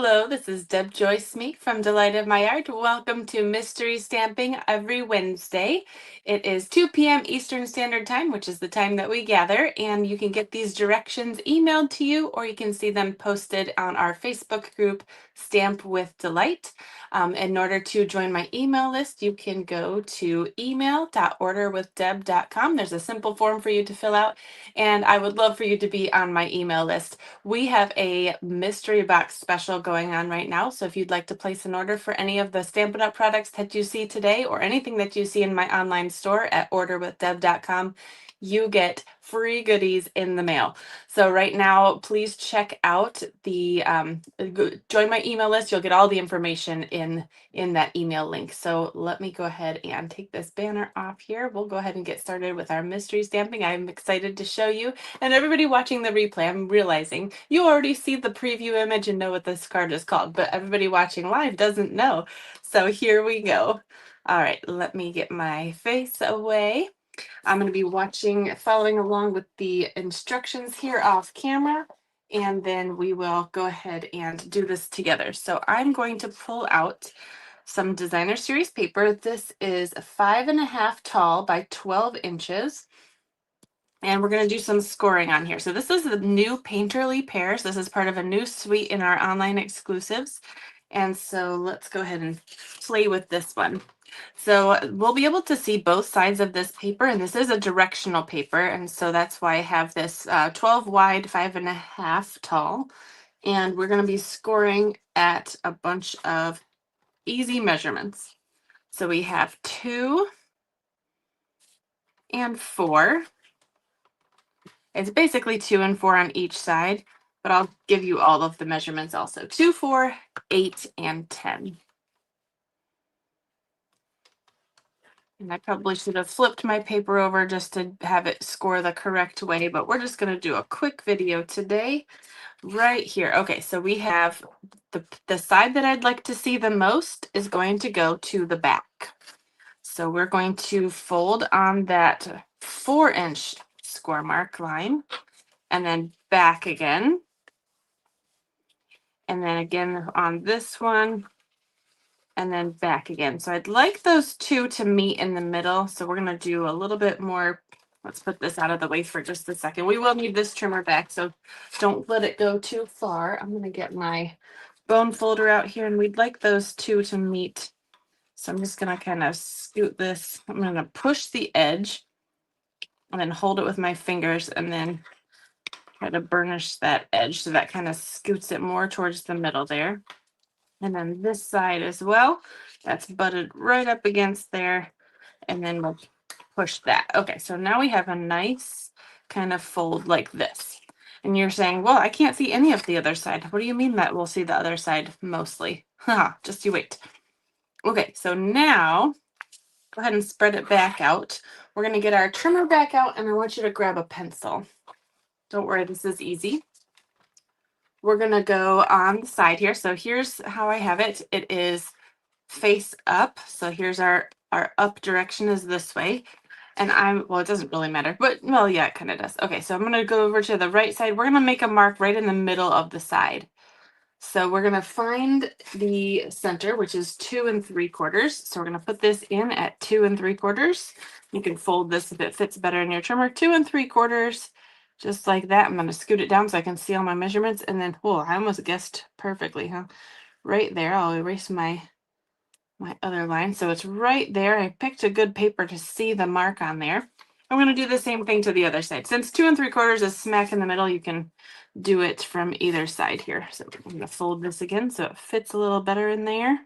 Hello, this is Deb Joyce Smee from Delight of My Art. Welcome to Mystery Stamping every Wednesday. It is 2 p.m. Eastern Standard Time, which is the time that we gather, and you can get these directions emailed to you, or you can see them posted on our Facebook group, Stamp with Delight. In order to join my email list, you can go to email.orderwithdeb.com. There's a simple form for you to fill out, and I would love for you to be on my email list. We have a mystery box special going on right now. So if you'd like to place an order for any of the Stampin' Up! Products that you see today or anything that you see in my online store at orderwithdeb.com, you get free goodies in the mail. So right now, please check out the, join my email list. You'll get all the information in that email link. So let me go ahead and take this banner off here. We'll go ahead and get started with our mystery stamping. I'm excited to show you. And everybody watching the replay, I'm realizing you already see the preview image and know what this card is called, but everybody watching live doesn't know. So here we go. All right, let me get my face away. I'm going to be following along with the instructions here off camera, and then we will go ahead and do this together. So I'm going to pull out some designer series paper. This is 5.5 tall by 12 inches. And we're going to do some scoring on here. So this is the new Painterly pairs. This is part of a new suite in our online exclusives. And so let's go ahead and play with this one. So we'll be able to see both sides of this paper, and this is a directional paper. And so that's why I have this 12 wide, 5.5 tall. And we're going to be scoring at a bunch of easy measurements. So we have 2 and 4. It's basically 2 and 4 on each side, but I'll give you all of the measurements also. 2, 4, 8, and 10. And I probably should have flipped my paper over just to have it score the correct way, but we're just going to do a quick video today right here. Okay, so we have the side that I'd like to see the most is going to go to the back. So we're going to fold on that 4-inch score mark line and then back again. And then again on this one, and then back again. So I'd like those two to meet in the middle. So we're going to do a little bit more. Let's put this out of the way for just a second. We will need this trimmer back, so don't let it go too far. I'm going to get my bone folder out here, and we'd like those two to meet. So I'm just going to kind of scoot this. I'm going to push the edge and then hold it with my fingers and then try to burnish that edge so that kind of scoots it more towards the middle there. And then this side as well, that's butted right up against there. And then we'll push that. Okay, so now we have a nice kind of fold like this. And you're saying, well, I can't see any of the other side. What do you mean that we'll see the other side mostly? Just you wait. Okay, so now go ahead and spread it back out. We're going to get our trimmer back out, and I want you to grab a pencil. Don't worry, this is easy. We're going to go on the side here. So here's how I have it. It is face up. So here's our up direction is this way. And well, it doesn't really matter, but well, yeah, it kind of does. Okay, so I'm going to go over to the right side. We're going to make a mark right in the middle of the side. So we're going to find the center, which is 2 3/4. So we're going to put this in at 2 3/4. You can fold this if it fits better in your trimmer. 2 3/4. Just like that. I'm going to scoot it down so I can see all my measurements. And then, oh, I almost guessed perfectly, huh? Right there. I'll erase my other line. So it's right there. I picked a good paper to see the mark on there. I'm going to do the same thing to the other side. Since 2 3/4 is smack in the middle, you can do it from either side here. So I'm going to fold this again so it fits a little better in there.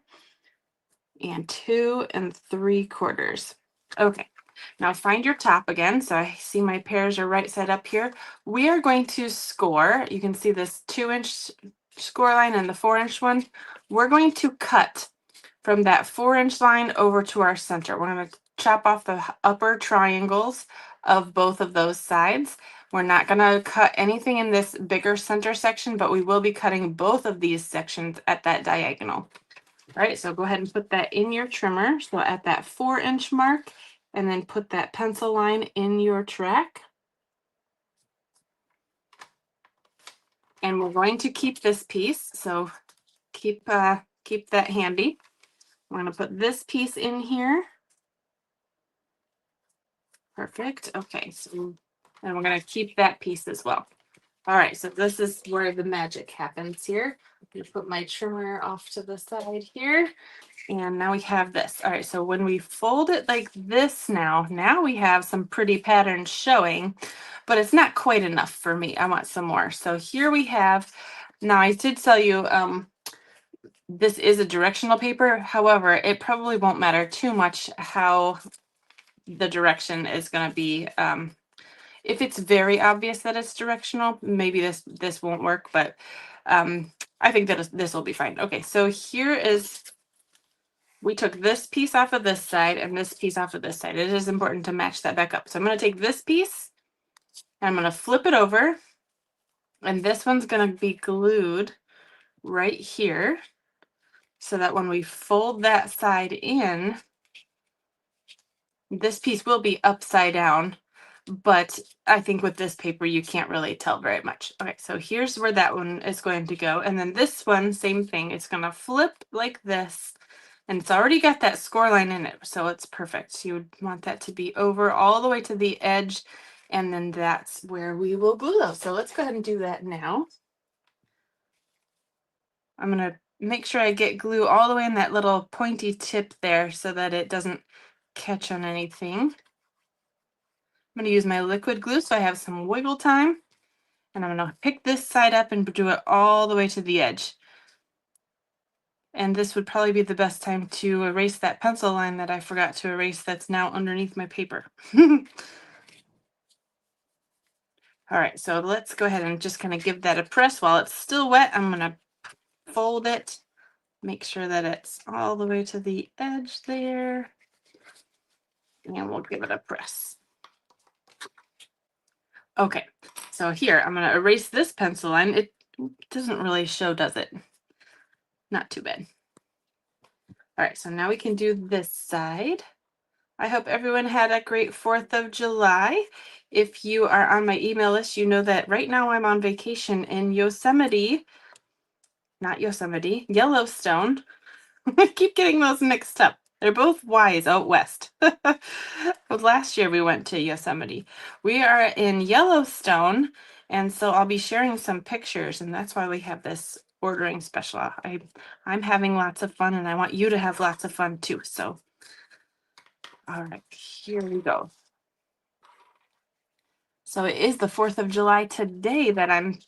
And 2 3/4. Okay. Now find your top again. So I see my pairs are right side up here. We are going to score. You can see this 2-inch score line and the 4-inch one. We're going to cut from that 4-inch line over to our center. We're going to chop off the upper triangles of both of those sides. We're not going to cut anything in this bigger center section, but we will be cutting both of these sections at that diagonal. All right, so go ahead and put that in your trimmer. So at that 4-inch mark, and then put that pencil line in your track. And we're going to keep this piece. So keep that handy. I'm going to put this piece in here. Perfect. Okay, so and we're going to keep that piece as well. All right, so this is where the magic happens here. I'm going to put my trimmer off to the side here. And now we have this. All right, so when we fold it like this now we have some pretty patterns showing, but it's not quite enough for me. I want some more. So here we have, now I did tell you, this is a directional paper. However, it probably won't matter too much how the direction is going to be. If it's very obvious that it's directional, maybe this won't work, but I think that this will be fine. Okay, so here is, we took this piece off of this side and this piece off of this side. It is important to match that back up. So I'm going to take this piece and I'm going to flip it over, and this one's going to be glued right here so that when we fold that side in, this piece will be upside down, but I think with this paper, you can't really tell very much. Okay, so here's where that one is going to go. And then this one, same thing. It's going to flip like this, and it's already got that score line in it, so it's perfect. So you would want that to be over all the way to the edge, and then that's where we will glue those. So let's go ahead and do that now. I'm going to make sure I get glue all the way in that little pointy tip there so that it doesn't catch on anything. I'm going to use my liquid glue so I have some wiggle time, and I'm going to pick this side up and do it all the way to the edge. And this would probably be the best time to erase that pencil line that I forgot to erase that's now underneath my paper. All right, so let's go ahead and just kind of give that a press while it's still wet. I'm going to fold it, make sure that it's all the way to the edge there, and we'll give it a press. Okay, so here I'm going to erase this pencil line. It doesn't really show, does it? Not too bad. All right, so now we can do this side. I hope everyone had a great 4th of July. If you are on my email list, you know that right now I'm on vacation in Yosemite, not Yosemite, Yellowstone. I keep getting those mixed up. They're both Y's out west. But last year we went to Yosemite. We are in Yellowstone, and so I'll be sharing some pictures, and that's why we have this ordering special. I'm having lots of fun, and I want you to have lots of fun too. So, all right, here we go. So it is the 4th of July today that I'm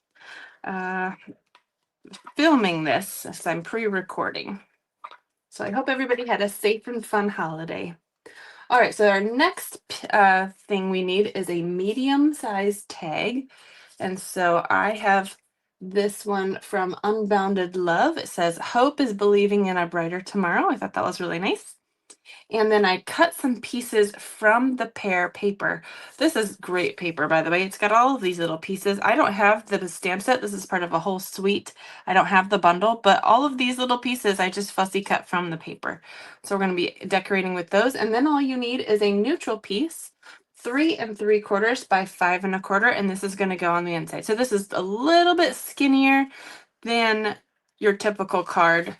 filming this, as I'm pre-recording. So I hope everybody had a safe and fun holiday. All right, so our next thing we need is a medium-sized tag. And so I have this one from Unbounded Love. It says, "Hope is believing in a brighter tomorrow." I thought that was really nice. And then I cut some pieces from the pear paper. This is great paper, by the way. It's got all of these little pieces. I don't have the stamp set. This is part of a whole suite. I don't have the bundle, but all of these little pieces I just fussy cut from the paper. So we're going to be decorating with those. And then all you need is a neutral piece, 3 3/4 by 5 1/4, and this is going to go on the inside. So this is a little bit skinnier than your typical card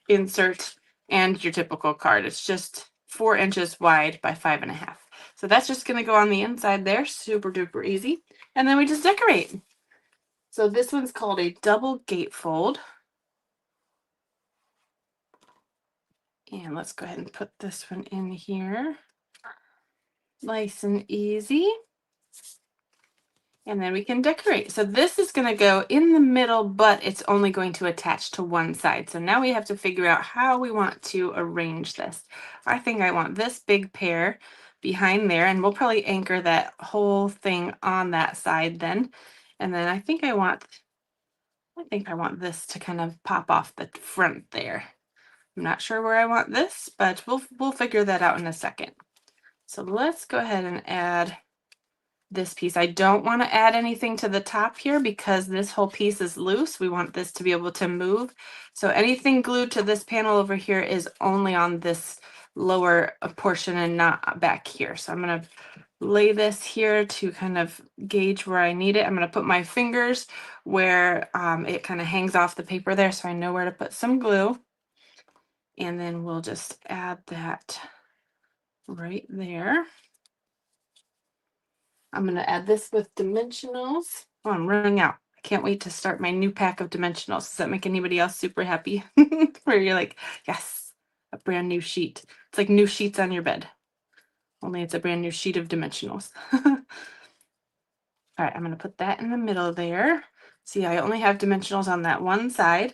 insert and your typical card. It's just 4 inches wide by 5 1/2. So that's just going to go on the inside there. Super duper easy. And then we just decorate. So this one's called a double gatefold. And let's go ahead and put this one in here. Nice and easy. And then we can decorate. So this is going to go in the middle, but it's only going to attach to one side. So now we have to figure out how we want to arrange this. I think I want this big pear behind there, and we'll probably anchor that whole thing on that side then. And then I think I want this to kind of pop off the front there. I'm not sure where I want this, but we'll figure that out in a second. So let's go ahead and add this piece. I don't want to add anything to the top here because this whole piece is loose. We want this to be able to move. So anything glued to this panel over here is only on this lower portion and not back here. So I'm going to lay this here to kind of gauge where I need it. I'm going to put my fingers where it kind of hangs off the paper there so I know where to put some glue. And then we'll just add that right there. I'm going to add this with dimensionals. Oh, I'm running out. I can't wait to start my new pack of dimensionals. Does that make anybody else super happy? Where you're like, yes, a brand new sheet. It's like new sheets on your bed. Only it's a brand new sheet of dimensionals. All right, I'm going to put that in the middle there. See, I only have dimensionals on that one side,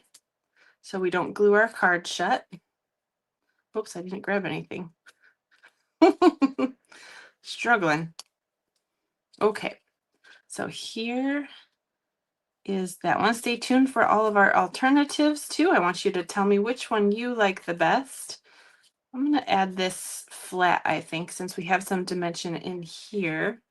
so we don't glue our card shut. Oops, I didn't grab anything. Struggling. Okay, so here is that one. Stay tuned for all of our alternatives too. I want you to tell me which one you like the best. I'm going to add this flat, I think, since we have some dimension in here.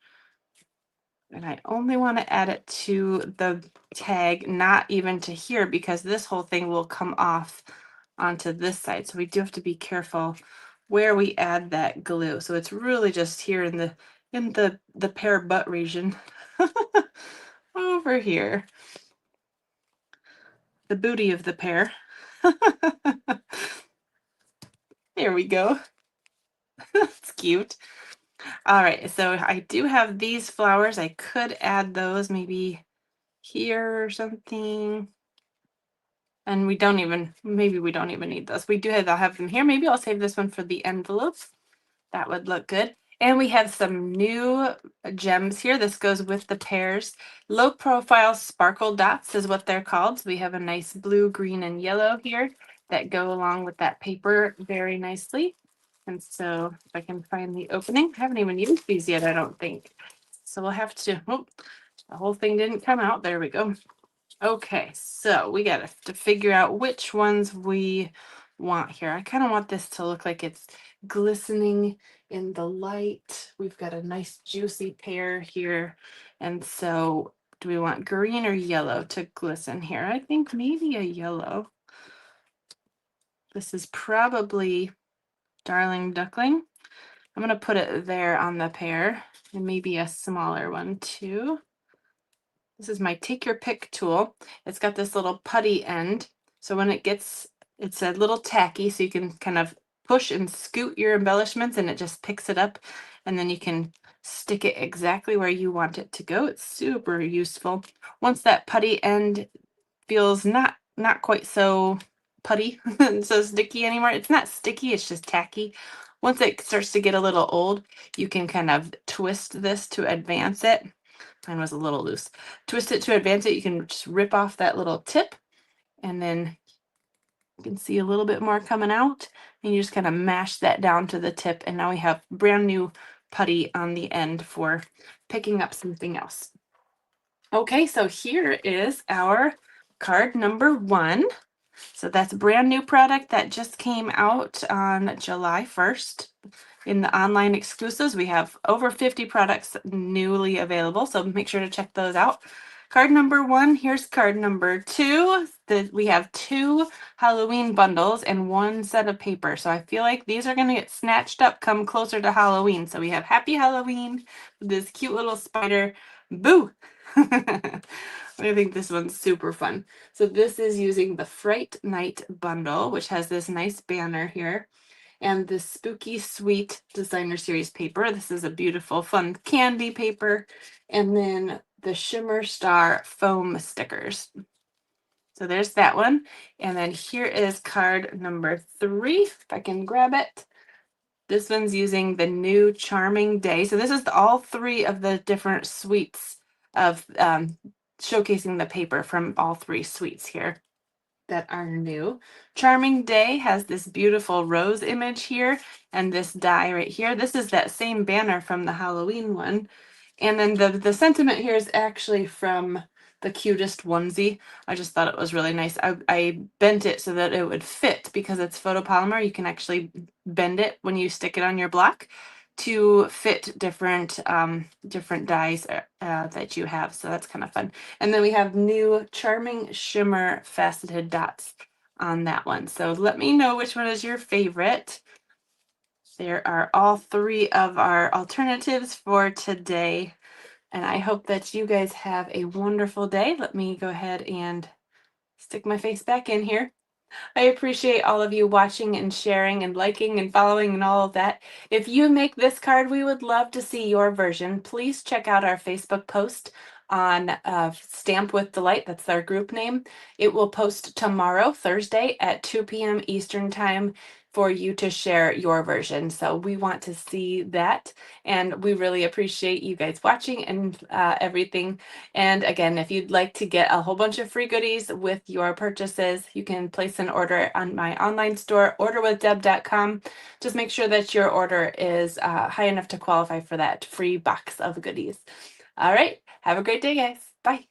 And I only want to add it to the tag, not even to here, because this whole thing will come off onto this side. So we do have to be careful where we add that glue. So it's really just here in the pear butt region. Over here. The booty of the pear. There we go. That's cute. All right, so I do have these flowers. I could add those maybe here or something. And maybe we don't even need those. I'll have them here. Maybe I'll save this one for the envelopes. That would look good. And we have some new gems here. This goes with the pears. Low profile sparkle dots is what they're called. So we have a nice blue, green, and yellow here that go along with that paper very nicely. And so if I can find the opening, I haven't even used these yet, I don't think. So we'll have to, the whole thing didn't come out. There we go. Okay, so we got to figure out which ones we want here. I kind of want this to look like it's glistening in the light. We've got a nice juicy pear here. And so do we want green or yellow to glisten here? I think maybe a yellow. This is probably Darling Duckling. I'm going to put it there on the pear and maybe a smaller one too. This is my take your pick tool. It's got this little putty end. So when it's a little tacky, so you can kind of push and scoot your embellishments and it just picks it up. And then you can stick it exactly where you want it to go. It's super useful. Once that putty end feels not quite so putty and so sticky anymore, it's not sticky, it's just tacky. Once it starts to get a little old, you can kind of twist this to advance it. Mine was a little loose. Twist it to advance it. You can just rip off that little tip and then you can see a little bit more coming out and you just kind of mash that down to the tip. And now we have brand new putty on the end for picking up something else. Okay, so here is our card number 1. So that's a brand new product that just came out on July 1st. In the online exclusives, we have over 50 products newly available, so make sure to check those out. Card number 1, here's card number 2. We have 2 Halloween bundles and 1 set of paper. So I feel like these are going to get snatched up come closer to Halloween. So we have Happy Halloween with this cute little spider. Boo! I think this one's super fun. So this is using the Fright Night bundle, which has this nice banner here, and the Spooky Sweet Designer Series paper. This is a beautiful, fun candy paper, and then the Shimmer Star foam stickers. So there's that one. And then here is card number 3, if I can grab it. This one's using the new Charming Day. So this is all 3 of the different suites of showcasing the paper from all 3 suites here that are new. Charming Day has this beautiful rose image here and this die right here. This is that same banner from the Halloween one. And then the sentiment here is actually from the cutest onesie. I just thought it was really nice. I bent it so that it would fit because it's photopolymer. You can actually bend it when you stick it on your block to fit different dies that you have. So that's kind of fun. And then we have new Charming Shimmer faceted dots on that one. So let me know which one is your favorite. There are all three of our alternatives for today. And I hope that you guys have a wonderful day. Let me go ahead and stick my face back in here. I appreciate all of you watching and sharing and liking and following and all of that. If you make this card, we would love to see your version. Please check out our Facebook post on Stamp with Delight. That's our group name. It will post tomorrow, Thursday at 2 p.m. Eastern Time for you to share your version. So we want to see that. And we really appreciate you guys watching and everything. And again, if you'd like to get a whole bunch of free goodies with your purchases, you can place an order on my online store, orderwithdeb.com. Just make sure that your order is high enough to qualify for that free box of goodies. All right. Have a great day, guys. Bye.